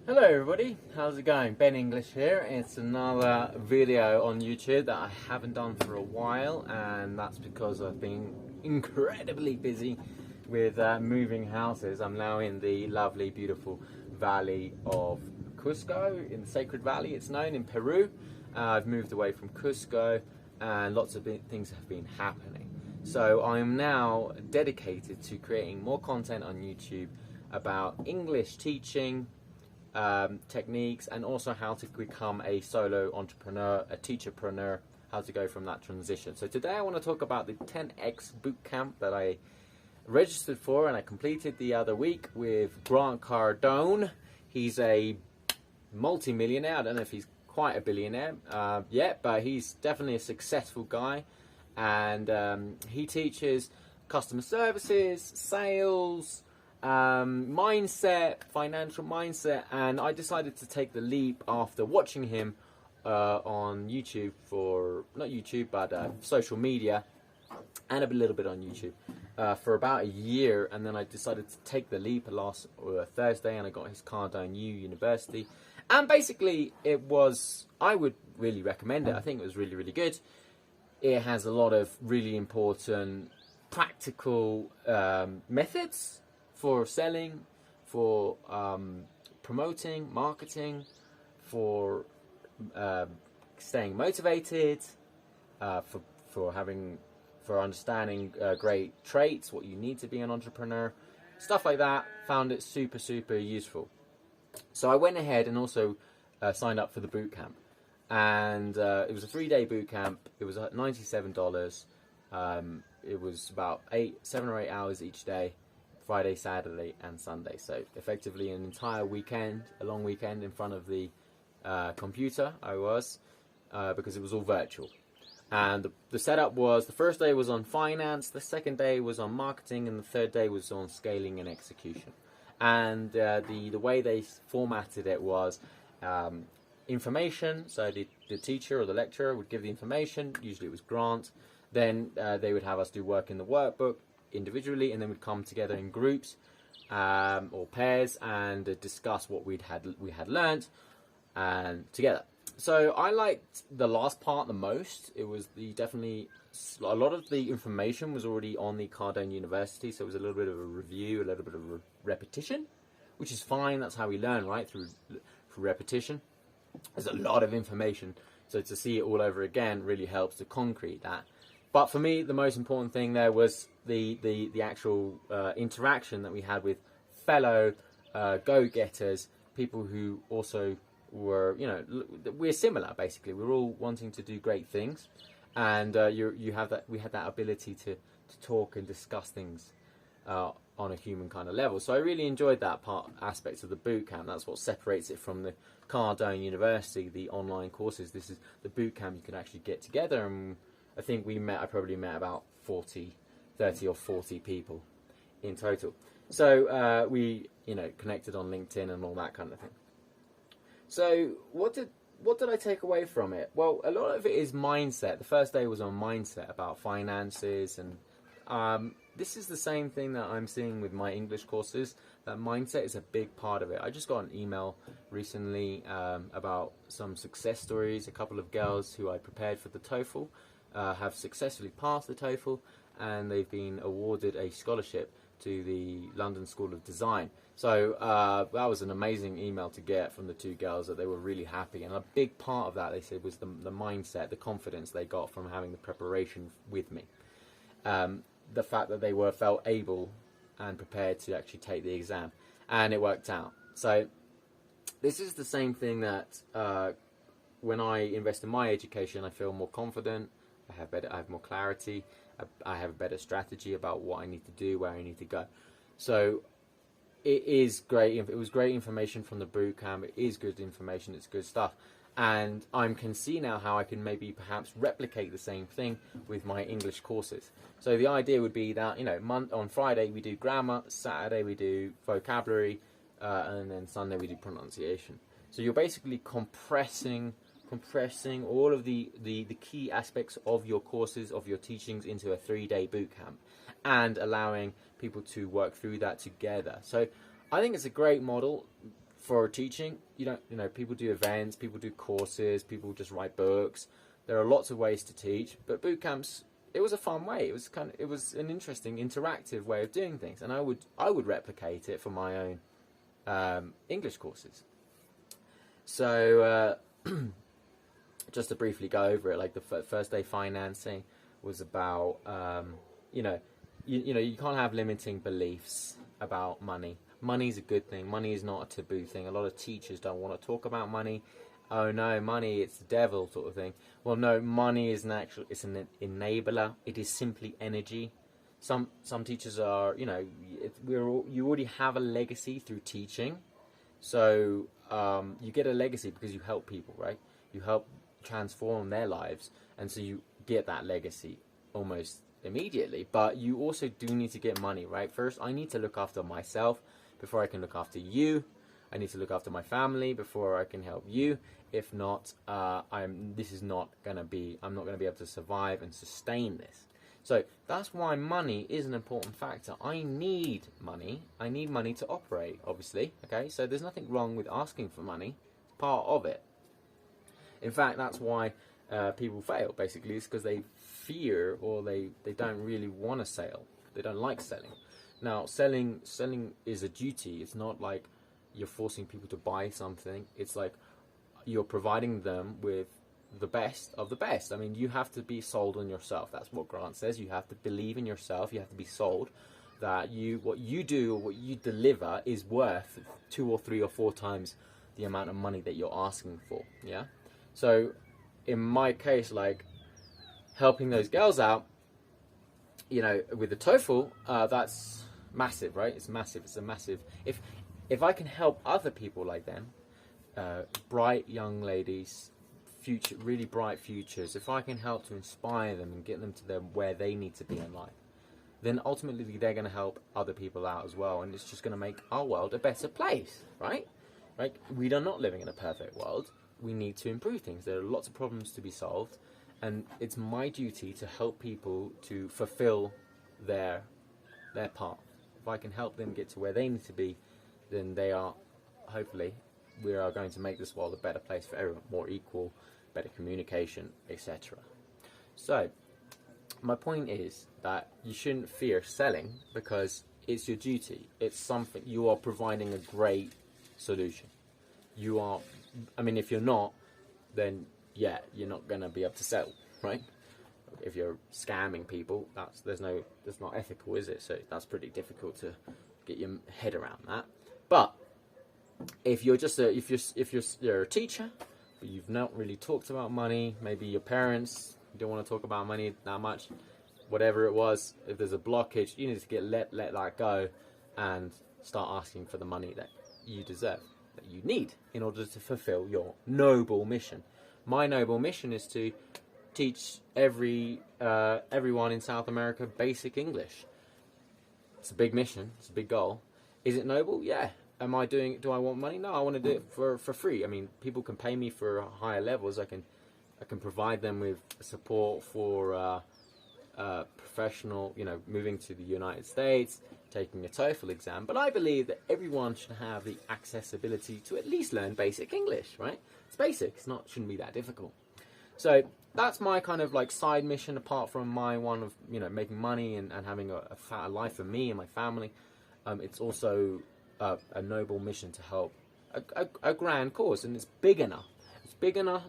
Hello everybody, how's it going? Ben English here. It's another video on YouTube that I haven't done for a while, and that's because I've been incredibly busy with moving houses. I'm now in the lovely, beautiful valley of Cusco, in the Sacred Valley it's known, in Peru. I've moved away from Cusco and lots of things have been happening. So I am now dedicated to creating more content on YouTube about English teaching, techniques, and also how to become a solo entrepreneur, a teacherpreneur, how to go from that transition. So today I want to talk about the 10x bootcamp that I registered for and I completed the other week with Grant Cardone. He's a multi-millionaire. I don't know if he's quite a billionaire yet, but he's definitely a successful guy, and he teaches customer services, sales, mindset, financial mindset, and I decided to take the leap after watching him on YouTube, not YouTube, but social media, and a little bit on YouTube for about a year, and then I decided to take the leap last Thursday, and I got his Cardone University, and basically I would really recommend it. I think it was really, really good. It has a lot of really important practical methods for selling, for promoting, marketing, for staying motivated, for understanding great traits, what you need to be an entrepreneur, stuff like that. Found it super, super useful. So I went ahead and also signed up for the boot camp, and it was a 3-day boot camp. It was $97. It was about 7 or 8 hours each day. Friday, Saturday, and Sunday. So effectively an entire weekend, a long weekend in front of the computer I was, because it was all virtual. And the setup was, the first day was on finance, the second day was on marketing, and the third day was on scaling and execution. And the way they formatted it was information. So the teacher or the lecturer would give the information, usually it was Grant. Then they would have us do work in the workbook individually, and then we'd come together in groups or pairs and discuss what we had learned and together. So I liked the last part the most. It was definitely a lot of the information was already on the Cardone University, so it was a little bit of a review, a little bit of a repetition, which is fine. That's how we learn, right? Through repetition. There's a lot of information, so to see it all over again really helps to concrete that. But for me, the most important thing there was the actual interaction that we had with fellow go-getters, people who also were, we're similar basically. We're all wanting to do great things, and we had that ability to talk and discuss things on a human kind of level. So I really enjoyed that aspect of the boot camp. That's what separates it from the Cardone University, the online courses. This is the boot camp. You could actually get together, and I think I probably met about 30 or 40 people in total. So we, connected on LinkedIn and all that kind of thing. So what did I take away from it? Well, a lot of it is mindset. The first day was on mindset, about finances, and this is the same thing that I'm seeing with my English courses. That mindset is a big part of it. I just got an email recently about some success stories. A couple of girls who I prepared for the TOEFL have successfully passed the TOEFL, and they've been awarded a scholarship to the London School of Design. So that was an amazing email to get from the two girls, that they were really happy. And a big part of that, they said, was the mindset, the confidence they got from having the preparation with me. The fact that they felt able and prepared to actually take the exam, and it worked out. So this is the same thing that when I invest in my education, I feel more confident. I have more clarity. I have a better strategy about what I need to do, where I need to go. So it is great. It was great information from the boot camp. It is good information. It's good stuff. And I can see now how I can maybe perhaps replicate the same thing with my English courses. So the idea would be that, on Friday we do grammar, Saturday we do vocabulary, and then Sunday we do pronunciation. So you're basically compressing all of the key aspects of your courses, of your teachings, into a 3-day boot camp, and allowing people to work through that together. So I think it's a great model for teaching, people do events, people do courses, people just write books. There are lots of ways to teach, but boot camps, it was a fun way. It was an interesting, interactive way of doing things, and I would replicate it for my own English courses. So just to briefly go over it, like the first day financing was about you can't have limiting beliefs about money. Money is a good thing. Money is not a taboo thing. A lot of teachers don't want to talk about money. Oh no, money, it's the devil sort of thing. Well, no, money is it's an enabler. It is simply energy. Some teachers are, you already have a legacy through teaching. So you get a legacy because you help people, right? You help transform their lives, and so you get that legacy almost immediately. But you also do need to get money, right? First, I need to look after myself before I can look after you. I need to look after my family before I can help you. If not, I'm not going to be able to survive and sustain this. So that's why money is an important factor. I need money. I need money to operate, obviously. Okay, so there's nothing wrong with asking for money. It's part of it. In fact, that's why people fail, basically. It's because they fear, or they don't really want to sell. They don't like selling. Now, selling is a duty. It's not like you're forcing people to buy something. It's like you're providing them with the best of the best. I mean, you have to be sold on yourself. That's what Grant says. You have to believe in yourself. You have to be sold that what you do or what you deliver is worth 2 or 3 or 4 times the amount of money that you're asking for. Yeah. So in my case, like helping those girls out, with the TOEFL, that's massive, right? It's massive. It's a massive. If I can help other people like them, bright young ladies, really bright futures, if I can help to inspire them and get them to where they need to be in life, then ultimately they're going to help other people out as well, and it's just going to make our world a better place, right? Like, we are not living in a perfect world. We need to improve things. There are lots of problems to be solved, and it's my duty to help people to fulfill their part. If I can help them get to where they need to be, then hopefully we are going to make this world a better place for everyone, more equal, better communication, etc. So my point is that you shouldn't fear selling, because it's your duty. It's something you are providing a great solution. If you're not, then yeah, you're not going to be able to sell, right? If you're scamming people, that's not ethical, is it? So that's pretty difficult to get your head around that. But if you're a teacher, but you've not really talked about money, maybe your parents don't want to talk about money that much, whatever it was, if there's a blockage, you need to let that go and start asking for the money that you deserve, that you need, in order to fulfill your noble mission. My noble mission is to teach everyone in South America basic English. It's a big mission. It's a big goal. Is it noble? Yeah. Do I want money? No, I want to do it for free. I mean, people can pay me for higher levels. I can provide them with support for professional, moving to the United States, taking a TOEFL exam. But I believe that everyone should have the accessibility to at least learn basic English, right? It's basic. Shouldn't be that difficult. So that's my kind of like side mission, apart from my one of making money and having a life for me and my family. It's also a noble mission to help a grand cause, and it's big enough. It's big enough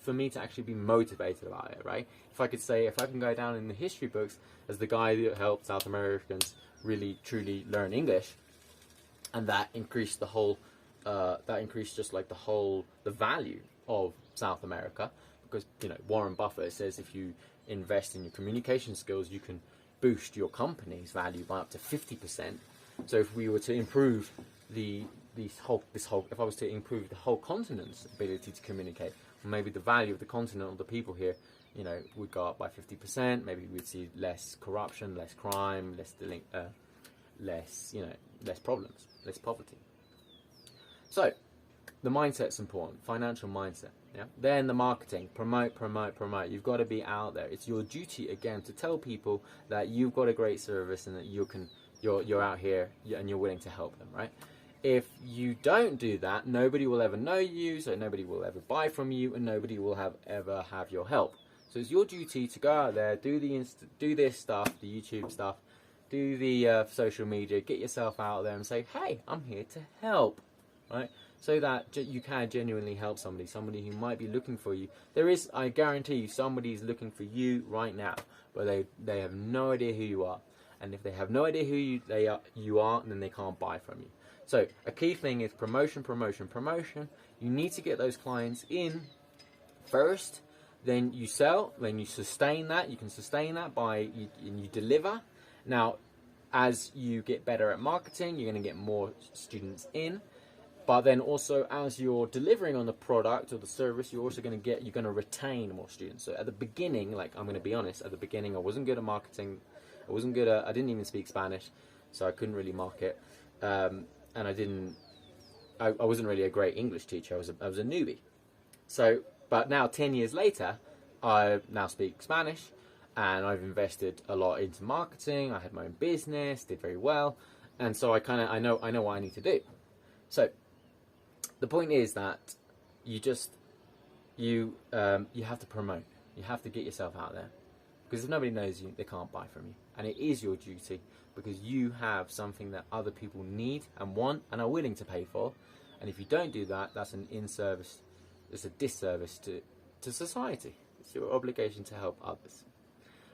for me to actually be motivated about it, right? If I can go down in the history books as the guy that helped South Americans really truly learn English, and that increased the value of South America, because Warren Buffett says if you invest in your communication skills, you can boost your company's value by up to 50%. So if we were to improve if I was to improve the whole continent's ability to communicate, maybe the value of the continent or the people here, would go up by 50%. Maybe we'd see less corruption, less crime, less problems, less poverty. So the mindset's important, financial mindset. Yeah. Then the marketing, promote. You've got to be out there. It's your duty again to tell people that you've got a great service and that you're out here and you're willing to help them, right? If you don't do that, nobody will ever know you, so nobody will ever buy from you, and nobody will ever have your help. So it's your duty to go out there, do this stuff, the YouTube stuff, do the social media, get yourself out there and say, hey, I'm here to help, right? So that you can genuinely help somebody who might be looking for you. I guarantee you, somebody's looking for you right now, but they have no idea who you are. And if they have no idea who you are, then they can't buy from you. So a key thing is promotion, promotion, promotion. You need to get those clients in first, then you sell, then you sustain that. You can sustain that and you deliver. Now, as you get better at marketing, you're going to get more students in. But then also, as you're delivering on the product or the service, you're also going to retain more students. So at the beginning, like, I'm going to be honest, at the beginning, I wasn't good at marketing. I didn't even speak Spanish, so I couldn't really market. And I wasn't really a great English teacher. I was a newbie. So, but now 10 years later, I now speak Spanish, and I've invested a lot into marketing. I had my own business, did very well, and so I know what I need to do. So the point is that you have to promote. You have to get yourself out there, because if nobody knows you, they can't buy from you, and it is your duty, because you have something that other people need and want and are willing to pay for. And if you don't do that, that's an in-service. It's a disservice to society. It's your obligation to help others.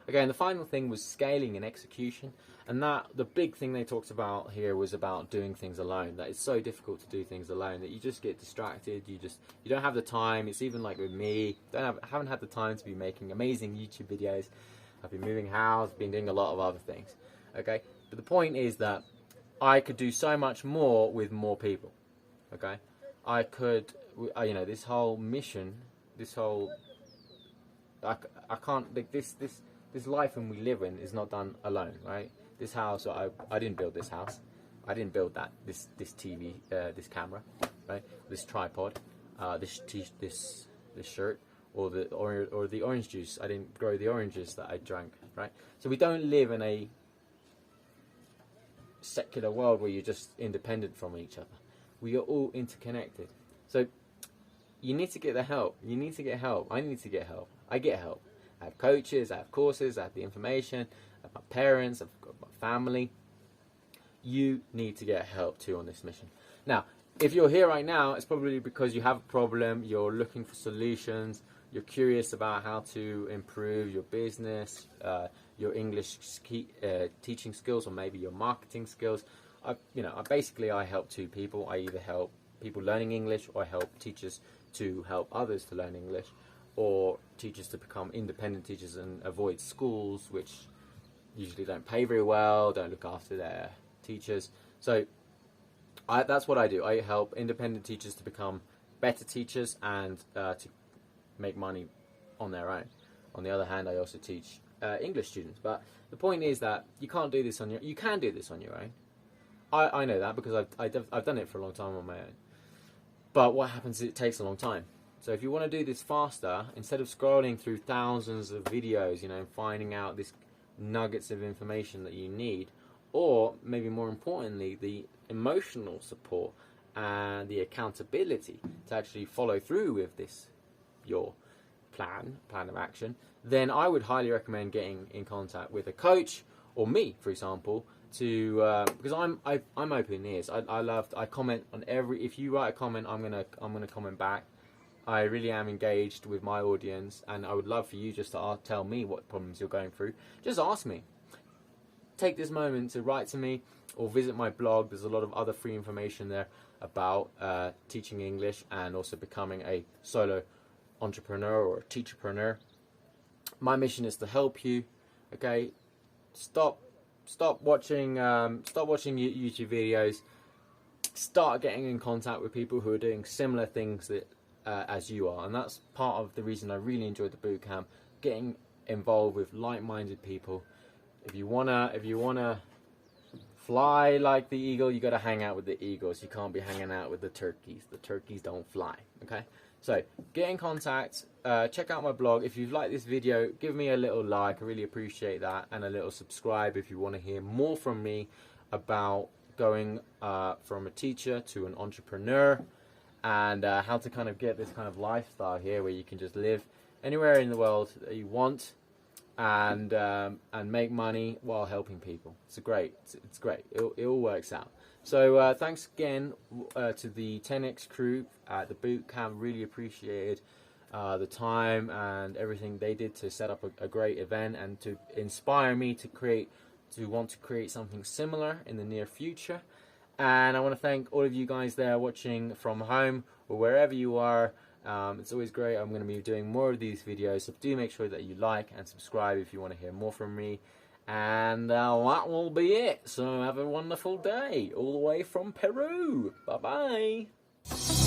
Okay, and the final thing was scaling and execution. And the big thing they talked about here was about doing things alone. That it's so difficult to do things alone that you just get distracted. You don't have the time. It's even like with me. Haven't had the time to be making amazing YouTube videos. I've been moving house, been doing a lot of other things. Okay, but the point is that I could do so much more with more people. Okay, I could, this whole mission, I can't, like, this life and we live in is not done alone, right? This house, I didn't build this house. I didn't build this TV, this camera, right? This tripod, this shirt, or the orange juice. I didn't grow the oranges that I drank, right? So we don't live in a secular world where you're just independent from each other. We are all interconnected. So you need to get the help. You need to get help. I need to get help. I get help. I have coaches, I have courses, I have the information, I have my parents, I've got my family. You need to get help too on this mission. Now, if you're here right now, it's probably because you have a problem, you're looking for solutions, you're curious about how to improve your business, your English teaching skills, or maybe your marketing skills. I help two people. I either help people learning English, or I help teachers to help others to learn English, or teachers to become independent teachers and avoid schools, which usually don't pay very well, don't look after their teachers. So that's what I do. I help independent teachers to become better teachers and to make money on their own. On the other hand, I also teach English students. But the point is that you can't do this on your. You can do this on your own. I know that because I've done it for a long time on my own. But what happens is it takes a long time. So if you want to do this faster, instead of scrolling through thousands of videos, finding out these nuggets of information that you need, or maybe more importantly, the emotional support and the accountability to actually follow through with your plan of action, then I would highly recommend getting in contact with a coach, or me, for example, because I'm open ears. I comment on if you write a comment, I'm gonna comment back. I really am engaged with my audience, and I would love for you just to tell me what problems you're going through. Just ask me. Take this moment to write to me, or visit my blog. There's a lot of other free information there about teaching English and also becoming a solo entrepreneur or a teacherpreneur. My mission is to help you. Okay, stop watching YouTube videos. Start getting in contact with people who are doing similar things as you are, and that's part of the reason I really enjoyed the bootcamp. Getting involved with like-minded people. If you wanna fly like the eagle, you gotta hang out with the eagles. You can't be hanging out with the turkeys. The turkeys don't fly. Okay, so get in contact. Check out my blog. If you've liked this video, give me a little like. I really appreciate that, and a little subscribe if you want to hear more from me about going from a teacher to an entrepreneur, and how to kind of get this kind of lifestyle here where you can just live anywhere in the world that you want, and make money while helping people. It's great. It's great. It all works out. So thanks again to the 10X crew at the boot camp. Really appreciated the time and everything they did to set up a great event and to inspire me to want to create something similar in the near future. And I want to thank all of you guys there watching from home or wherever you are. It's always great. I'm going to be doing more of these videos, so do make sure that you like and subscribe if you want to hear more from me. And that will be it. So have a wonderful day all the way from Peru. Bye bye.